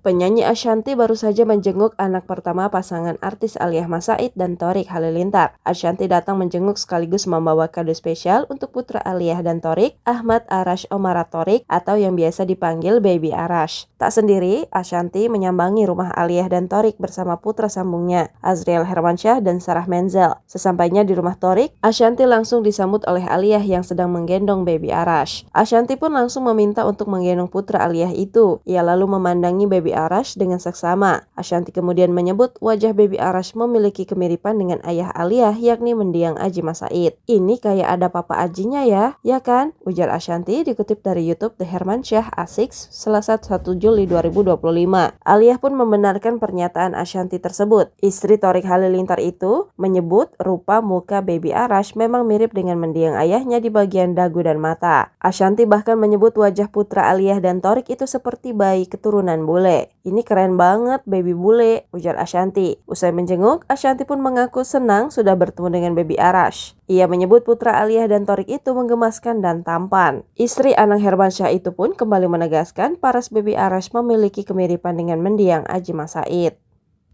Penyanyi Ashanty baru saja menjenguk anak pertama pasangan artis Aliyah Mas Said dan Thorik Halilintar. Ashanty datang menjenguk sekaligus membawa kado spesial untuk putra Aliyah dan Thorik, Ahmad Arash Omara Thorik atau yang biasa dipanggil Baby Arash. Tak sendiri, Ashanty menyambangi rumah Aliyah dan Thorik bersama putra sambungnya, Azriel Hermansyah dan Sarah Menzel. Sesampainya di rumah Thorik, Ashanty langsung disambut oleh Aliyah yang sedang menggendong Baby Arash. Ashanty pun langsung meminta untuk menggendong putra Aliyah itu. Ia lalu memandangi Baby Arash dengan seksama. Ashanty kemudian menyebut wajah Baby Arash memiliki kemiripan dengan ayah Aliyah yakni mendiang Aji Mas Said. Ini kayak ada papa Ajinya ya kan? Ujar Ashanty dikutip dari YouTube The Hermansyah A6 Selasa 1 Juli 2025. Aliyah pun membenarkan pernyataan Ashanty tersebut. Istri Thorik Halilintar itu menyebut rupa muka Baby Arash memang mirip dengan mendiang ayahnya di bagian dagu dan mata. Ashanty bahkan menyebut wajah putra Aliyah dan Thorik itu seperti bayi keturunan bule. Ini keren banget baby bule, ujar Ashanty. Usai menjenguk, Ashanty pun mengaku senang sudah bertemu dengan Baby Arash. Ia menyebut putra Aliyah dan Thorik itu menggemaskan dan tampan. Istri Anang Hermansyah itu pun kembali menegaskan paras Baby Arash memiliki kemiripan dengan mendiang Aji Mas Said.